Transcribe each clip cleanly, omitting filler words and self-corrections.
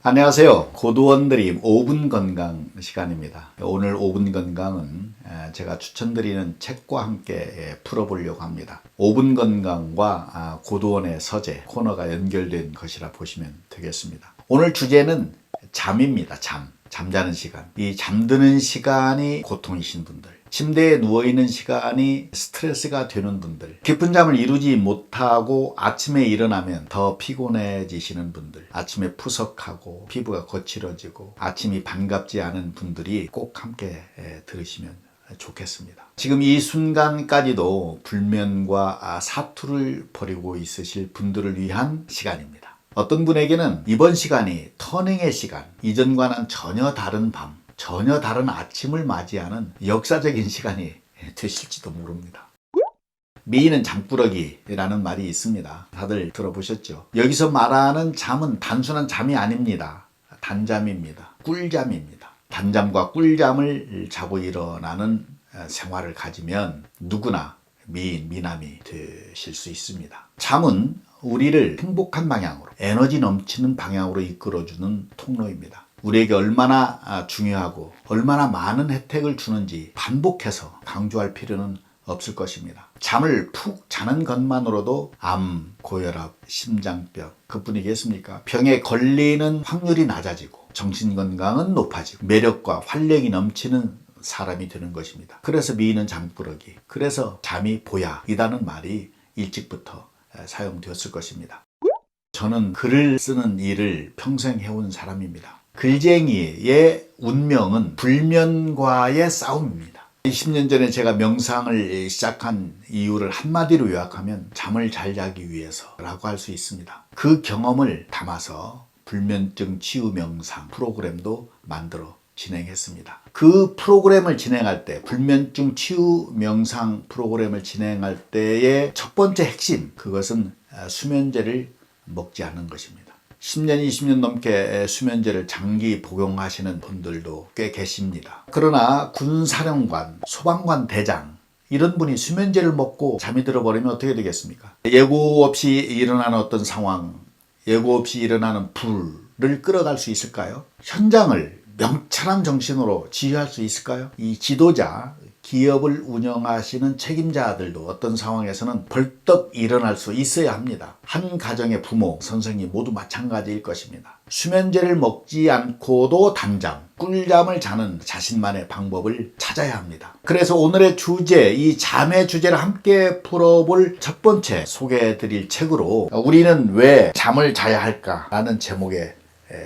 안녕하세요. 고도원드림 5분 건강 시간입니다. 오늘 5분 건강은 제가 추천드리는 책과 함께 풀어보려고 합니다. 5분 건강과 고도원의 서재 코너가 연결된 것이라 보시면 되겠습니다. 오늘 주제는 잠입니다. 잠자는 시간. 이 잠드는 시간이 고통이신 분들, 침대에 누워있는 시간이 스트레스가 되는 분들, 깊은 잠을 이루지 못하고 아침에 일어나면 더 피곤해지시는 분들, 아침에 푸석하고 피부가 거칠어지고 아침이 반갑지 않은 분들이 꼭 함께 들으시면 좋겠습니다. 지금 이 순간까지도 불면과 사투를 벌이고 있으실 분들을 위한 시간입니다. 어떤 분에게는 이번 시간이 터닝의 시간, 이전과는 전혀 다른 밤, 전혀 다른 아침을 맞이하는 역사적인 시간이 되실지도 모릅니다. 미인은 잠꾸러기라는 말이 있습니다. 다들 들어보셨죠? 여기서 말하는 잠은 단순한 잠이 아닙니다. 단잠입니다. 꿀잠입니다. 단잠과 꿀잠을 자고 일어나는 생활을 가지면 누구나 미인, 미남이 되실 수 있습니다. 잠은 우리를 행복한 방향으로, 에너지 넘치는 방향으로 이끌어주는 통로입니다. 우리에게 얼마나 중요하고 얼마나 많은 혜택을 주는지 반복해서 강조할 필요는 없을 것입니다. 잠을 푹 자는 것만으로도 암, 고혈압, 심장병 그뿐이겠습니까? 병에 걸리는 확률이 낮아지고 정신건강은 높아지고 매력과 활력이 넘치는 사람이 되는 것입니다. 그래서 미인은 잠꾸러기, 그래서 잠이 보약이라는 말이 일찍부터 사용되었을 것입니다. 저는 글을 쓰는 일을 평생 해온 사람입니다. 글쟁이의 운명은 불면과의 싸움입니다. 20년 전에 제가 명상을 시작한 이유를 한마디로 요약하면 잠을 잘 자기 위해서라고 할 수 있습니다. 그 경험을 담아서 불면증 치유 명상 프로그램도 만들어 진행했습니다. 그 프로그램을 진행할 때, 불면증 치유 명상 프로그램을 진행할 때의 첫 번째 핵심, 그것은 수면제를 먹지 않는 것입니다. 10년, 20년 넘게 수면제를 장기 복용하시는 분들도 꽤 계십니다. 그러나 군사령관, 소방관 대장 이런 분이 수면제를 먹고 잠이 들어버리면 어떻게 되겠습니까? 예고 없이 일어나는 어떤 상황, 예고 없이 일어나는 불을 끌어갈 수 있을까요? 현장을 명철한 정신으로 지휘할 수 있을까요? 이 지도자, 기업을 운영하시는 책임자들도 어떤 상황에서는 벌떡 일어날 수 있어야 합니다. 한 가정의 부모, 선생님 모두 마찬가지일 것입니다. 수면제를 먹지 않고도 단잠, 꿀잠을 자는 자신만의 방법을 찾아야 합니다. 그래서 오늘의 주제, 이 잠의 주제를 함께 풀어볼 첫 번째 소개해드릴 책으로 우리는 왜 잠을 자야 할까라는 제목의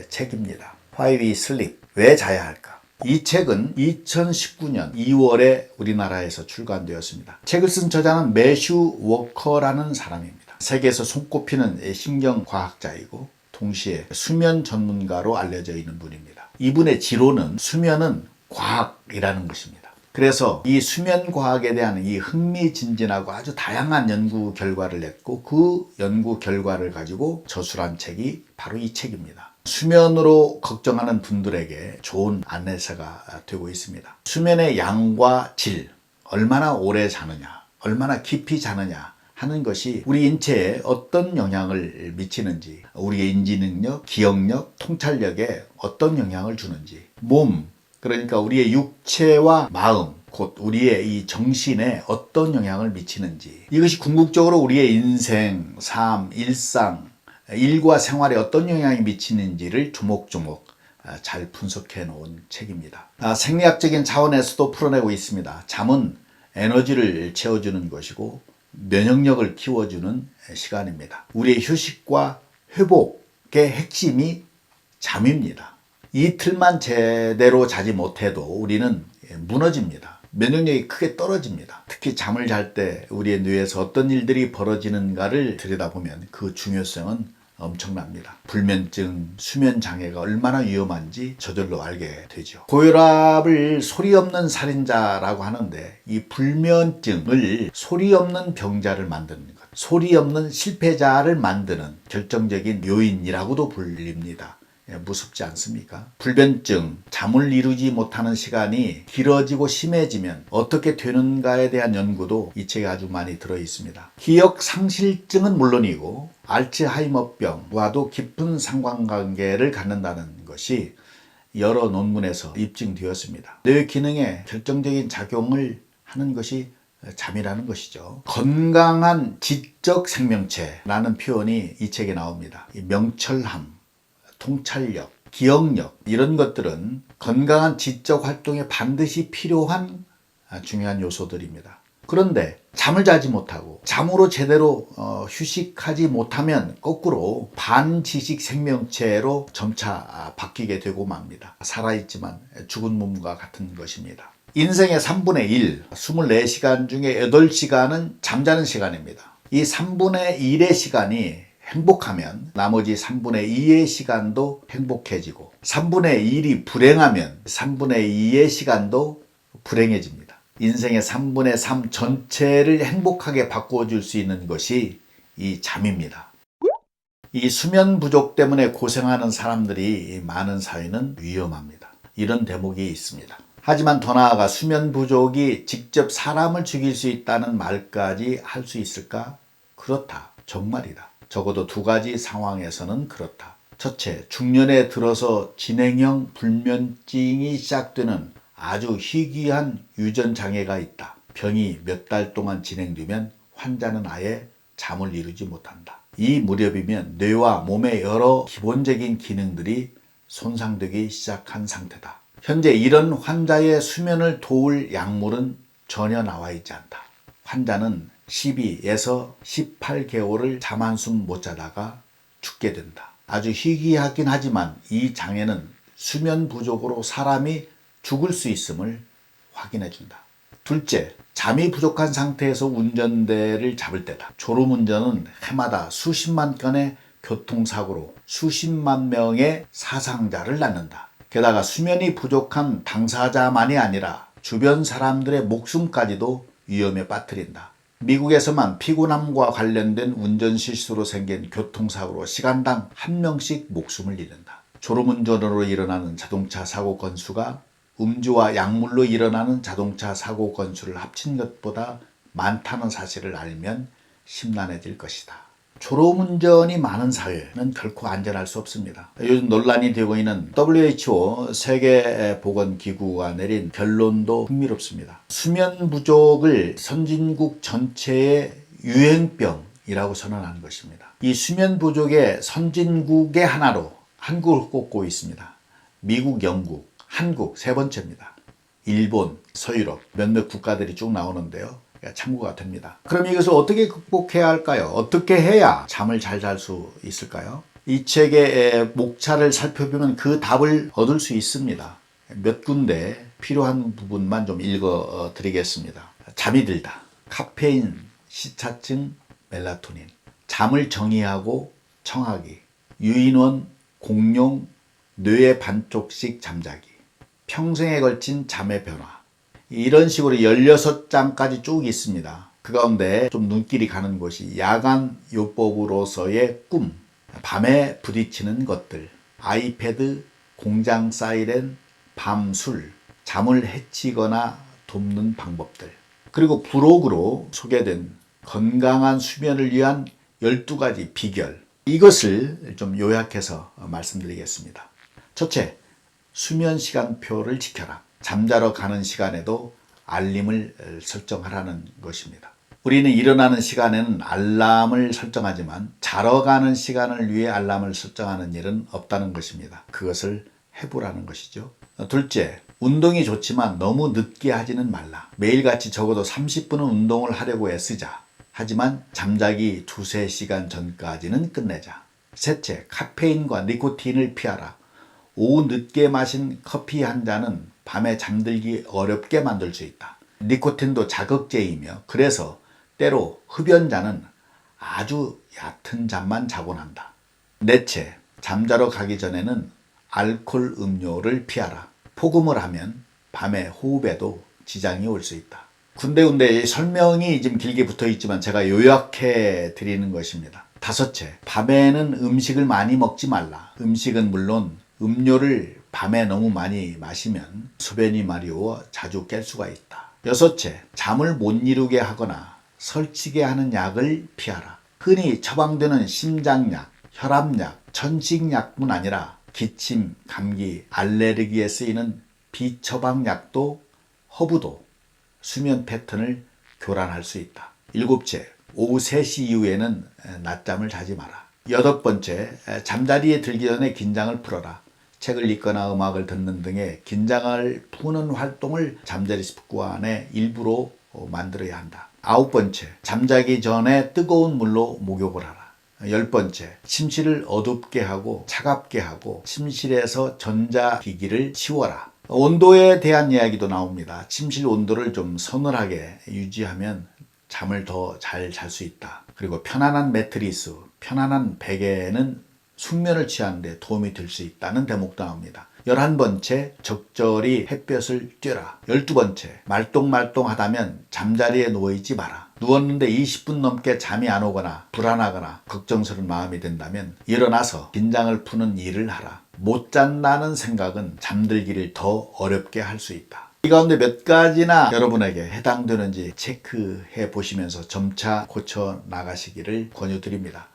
책입니다. Why We Sleep, 왜 자야 할까? 이 책은 2019년 2월에 우리나라에서 출간되었습니다. 책을 쓴 저자는 매슈 워커라는 사람입니다. 세계에서 손꼽히는 신경과학자이고 동시에 수면 전문가로 알려져 있는 분입니다. 이분의 지론은 수면은 과학이라는 것입니다. 그래서 이 수면 과학에 대한 이 흥미진진하고 아주 다양한 연구 결과를 냈고 그 연구 결과를 가지고 저술한 책이 바로 이 책입니다. 수면으로 걱정하는 분들에게 좋은 안내서가 되고 있습니다. 수면의 양과 질, 얼마나 오래 자느냐, 얼마나 깊이 자느냐 하는 것이 우리 인체에 어떤 영향을 미치는지, 우리의 인지능력, 기억력, 통찰력에 어떤 영향을 주는지, 몸, 그러니까 우리의 육체와 마음, 곧 우리의 이 정신에 어떤 영향을 미치는지, 이것이 궁극적으로 우리의 인생, 삶, 일상, 일과 생활에 어떤 영향이 미치는지를 조목조목 잘 분석해 놓은 책입니다. 생리학적인 차원에서도 풀어내고 있습니다. 잠은 에너지를 채워주는 것이고 면역력을 키워주는 시간입니다. 우리의 휴식과 회복의 핵심이 잠입니다. 이틀만 제대로 자지 못해도 우리는 무너집니다. 면역력이 크게 떨어집니다. 특히 잠을 잘 때 우리의 뇌에서 어떤 일들이 벌어지는가를 들여다보면 그 중요성은 엄청납니다. 불면증, 수면장애가 얼마나 위험한지 저절로 알게 되죠. 고혈압을 소리 없는 살인자라고 하는데 이 불면증을 소리 없는 병자를 만드는 것, 소리 없는 실패자를 만드는 결정적인 요인이라고도 불립니다. 무섭지 않습니까? 불면증, 잠을 이루지 못하는 시간이 길어지고 심해지면 어떻게 되는가에 대한 연구도 이 책에 아주 많이 들어 있습니다. 기억 상실증은 물론이고 알츠하이머병과도 깊은 상관관계를 갖는다는 것이 여러 논문에서 입증되었습니다. 뇌 기능에 결정적인 작용을 하는 것이 잠이라는 것이죠. 건강한 지적 생명체라는 표현이 이 책에 나옵니다. 이 명철함, 통찰력, 기억력 이런 것들은 건강한 지적 활동에 반드시 필요한 중요한 요소들입니다. 그런데 잠을 자지 못하고 잠으로 제대로 휴식하지 못하면 거꾸로 반지식 생명체로 점차 바뀌게 되고 맙니다. 살아있지만 죽은 몸과 같은 것입니다. 인생의 3분의 1, 24시간 중에 8시간은 잠자는 시간입니다. 이 3분의 1의 시간이 행복하면 나머지 3분의 2의 시간도 행복해지고 3분의 1이 불행하면 3분의 2의 시간도 불행해집니다. 인생의 3분의 3 전체를 행복하게 바꿔줄 수 있는 것이 이 잠입니다. 이 수면 부족 때문에 고생하는 사람들이 많은 사회는 위험합니다. 이런 대목이 있습니다. 하지만 더 나아가 수면 부족이 직접 사람을 죽일 수 있다는 말까지 할 수 있을까? 그렇다. 정말이다. 적어도 두 가지 상황에서는 그렇다. 첫째, 중년에 들어서 진행형 불면증이 시작되는 아주 희귀한 유전장애가 있다. 병이 몇 달 동안 진행되면 환자는 아예 잠을 이루지 못한다. 이 무렵이면 뇌와 몸의 여러 기본적인 기능들이 손상되기 시작한 상태다. 현재 이런 환자의 수면을 도울 약물은 전혀 나와 있지 않다. 환자는 12에서 18개월을 잠 한숨 못 자다가 죽게 된다. 아주 희귀하긴 하지만 이 장애는 수면 부족으로 사람이 죽을 수 있음을 확인해 준다. 둘째, 잠이 부족한 상태에서 운전대를 잡을 때다. 졸음운전은 해마다 수십만 건의 교통사고로 수십만 명의 사상자를 낳는다. 게다가 수면이 부족한 당사자만이 아니라 주변 사람들의 목숨까지도 위험에 빠뜨린다. 미국에서만 피곤함과 관련된 운전 실수로 생긴 교통사고로 시간당 1명씩 목숨을 잃는다. 졸음운전으로 일어나는 자동차 사고 건수가 음주와 약물로 일어나는 자동차 사고 건수를 합친 것보다 많다는 사실을 알면 심란해질 것이다. 졸음운전이 많은 사회는 결코 안전할 수 없습니다. 요즘 논란이 되고 있는 WHO 세계보건기구가 내린 결론도 흥미롭습니다. 수면 부족을 선진국 전체의 유행병이라고 선언한 것입니다. 이 수면 부족의 선진국의 하나로 한국을 꼽고 있습니다. 미국, 영국, 한국 세 번째입니다. 일본, 서유럽 몇몇 국가들이 쭉 나오는데요. 참고가 됩니다. 그럼 이것을 어떻게 극복해야 할까요? 어떻게 해야 잠을 잘 잘 수 있을까요? 이 책의 목차를 살펴보면 그 답을 얻을 수 있습니다. 몇 군데 필요한 부분만 좀 읽어 드리겠습니다. 잠이 들다. 카페인, 시차증, 멜라토닌. 잠을 정의하고 청하기. 유인원, 공룡, 뇌의 반쪽씩 잠자기. 평생에 걸친 잠의 변화. 이런 식으로 16장까지 쭉 있습니다. 그 가운데 좀 눈길이 가는 것이 야간 요법으로서의 꿈, 밤에 부딪히는 것들, 아이패드, 공장 사이렌, 밤술, 잠을 해치거나 돕는 방법들, 그리고 부록으로 소개된 건강한 수면을 위한 12가지 비결, 이것을 좀 요약해서 말씀드리겠습니다. 첫째, 수면 시간표를 지켜라. 잠자러 가는 시간에도 알림을 설정하라는 것입니다. 우리는 일어나는 시간에는 알람을 설정하지만 자러 가는 시간을 위해 알람을 설정하는 일은 없다는 것입니다. 그것을 해보라는 것이죠. 둘째, 운동이 좋지만 너무 늦게 하지는 말라. 매일같이 적어도 30분은 운동을 하려고 애쓰자. 하지만 잠자기 2-3시간 전까지는 끝내자. 셋째, 카페인과 니코틴을 피하라. 오후 늦게 마신 커피 한 잔은 밤에 잠들기 어렵게 만들 수 있다. 니코틴도 자극제이며 그래서 때로 흡연자는 아주 얕은 잠만 자곤 한다. 넷째, 잠자러 가기 전에는 알코올 음료를 피하라. 폭음을 하면 밤에 호흡에도 지장이 올 수 있다. 군데군데 설명이 지금 길게 붙어 있지만 제가 요약해 드리는 것입니다. 5째, 밤에는 음식을 많이 먹지 말라. 음식은 물론 음료를 밤에 너무 많이 마시면 소변이 마려워 자주 깰 수가 있다. 6째, 잠을 못 이루게 하거나 설치게 하는 약을 피하라. 흔히 처방되는 심장약, 혈압약, 천식약뿐 아니라 기침, 감기, 알레르기에 쓰이는 비처방약도 허브도 수면 패턴을 교란할 수 있다. 7째, 오후 3시 이후에는 낮잠을 자지 마라. 8번째, 잠자리에 들기 전에 긴장을 풀어라. 책을 읽거나 음악을 듣는 등의 긴장을 푸는 활동을 잠자리 습관의 일부로 만들어야 한다. 9번째, 잠자기 전에 뜨거운 물로 목욕을 하라. 10번째, 침실을 어둡게 하고 차갑게 하고 침실에서 전자기기를 치워라. 온도에 대한 이야기도 나옵니다. 침실 온도를 좀 서늘하게 유지하면 잠을 더 잘 잘 수 있다. 그리고 편안한 매트리스, 편안한 베개는 숙면을 취하는 데 도움이 될 수 있다는 대목도 나옵니다. 11번째, 적절히 햇볕을 쬐라. 12번째, 말똥말똥하다면 잠자리에 누워있지 마라. 누웠는데 20분 넘게 잠이 안 오거나 불안하거나 걱정스러운 마음이 든다면 일어나서 긴장을 푸는 일을 하라. 못 잔다는 생각은 잠들기를 더 어렵게 할 수 있다. 이 가운데 몇 가지나 여러분에게 해당되는지 체크해 보시면서 점차 고쳐 나가시기를 권유드립니다.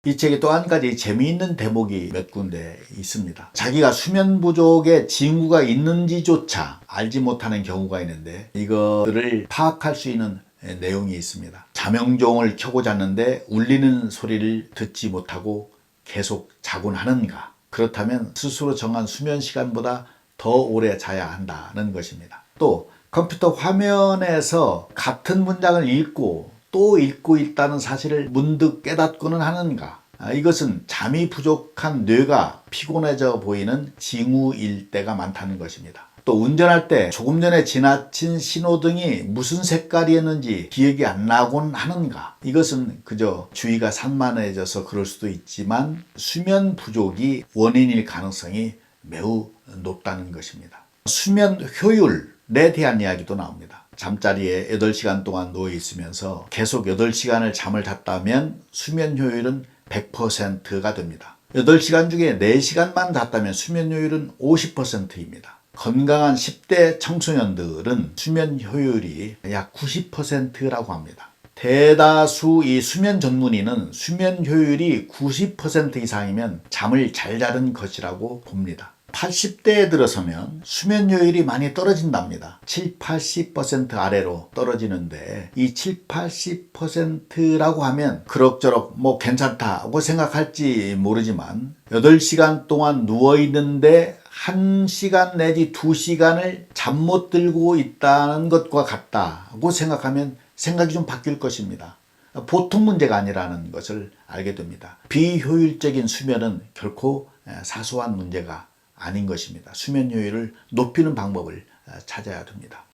이 책에 또 한 가지 재미있는 대목이 몇 군데 있습니다. 자기가 수면 부족의 징후가 있는지조차 알지 못하는 경우가 있는데 이거를 파악할 수 있는 내용이 있습니다. 잠영종을 켜고 잤는데 울리는 소리를 듣지 못하고 계속 자곤 하는가? 그렇다면 스스로 정한 수면 시간보다 더 오래 자야 한다는 것입니다. 또 컴퓨터 화면에서 같은 문장을 읽고 또 읽고 있다는 사실을 문득 깨닫고는 하는가? 이것은 잠이 부족한 뇌가 피곤해져 보이는 징후일 때가 많다는 것입니다. 또 운전할 때 조금 전에 지나친 신호등이 무슨 색깔이었는지 기억이 안 나곤 하는가? 이것은 그저 주의가 산만해져서 그럴 수도 있지만 수면 부족이 원인일 가능성이 매우 높다는 것입니다. 수면 효율에 대한 이야기도 나옵니다. 잠자리에 8시간 동안 누워 있으면서 계속 8시간을 잠을 잤다면 수면 효율은 100%가 됩니다. 8시간 중에 4시간만 잤다면 수면 효율은 50%입니다. 건강한 10대 청소년들은 수면 효율이 약 90%라고 합니다. 대다수 이 수면 전문의는 수면 효율이 90% 이상이면 잠을 잘 자는 것이라고 봅니다. 80대에 들어서면 수면 효율이 많이 떨어진답니다. 7, 80% 아래로 떨어지는데 이 7, 80%라고 하면 그럭저럭 괜찮다고 생각할지 모르지만 8시간 동안 누워있는데 1시간 내지 2시간을 잠 못 들고 있다는 것과 같다고 생각하면 생각이 좀 바뀔 것입니다. 보통 문제가 아니라는 것을 알게 됩니다. 비효율적인 수면은 결코 사소한 문제가 아닌 것입니다. 수면 효율을 높이는 방법을 찾아야 됩니다.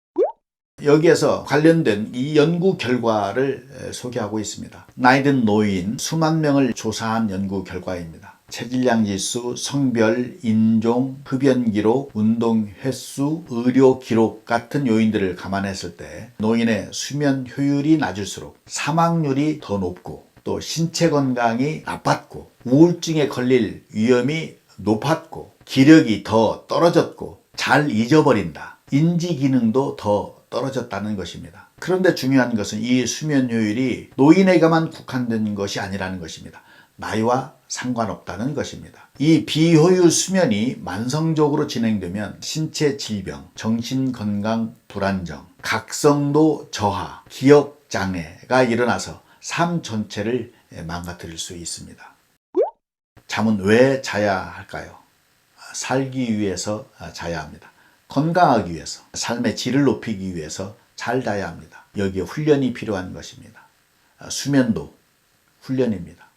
여기에서 관련된 이 연구 결과를 소개하고 있습니다. 나이 든 노인 수만 명을 조사한 연구 결과입니다. 체질량 지수, 성별, 인종, 흡연 기록, 운동 횟수, 의료 기록 같은 요인들을 감안했을 때 노인의 수면 효율이 낮을수록 사망률이 더 높고 또 신체 건강이 나빴고 우울증에 걸릴 위험이 높았고 기력이 더 떨어졌고 잘 잊어버린다. 인지 기능도 더 떨어졌다는 것입니다. 그런데 중요한 것은 이 수면 효율이 노인에게만 국한된 것이 아니라는 것입니다. 나이와 상관없다는 것입니다. 이 비효율 수면이 만성적으로 진행되면 신체 질병, 정신건강 불안정, 각성도 저하, 기억장애가 일어나서 삶 전체를 망가뜨릴 수 있습니다. 잠은 왜 자야 할까요? 살기 위해서 자야 합니다. 건강하기 위해서, 삶의 질을 높이기 위해서 잘 자야 합니다. 여기에 훈련이 필요한 것입니다. 수면도 훈련입니다.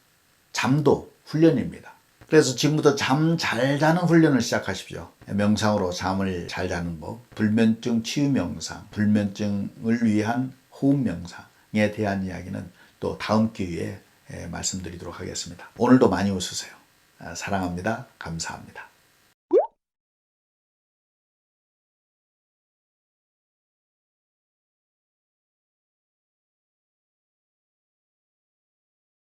잠도 훈련입니다. 그래서 지금부터 잠 잘 자는 훈련을 시작하십시오. 명상으로 잠을 잘 자는 법, 불면증 치유 명상, 불면증을 위한 호흡 명상에 대한 이야기는 또 다음 기회에 말씀드리도록 하겠습니다. 오늘도 많이 웃으세요. 사랑합니다. 감사합니다.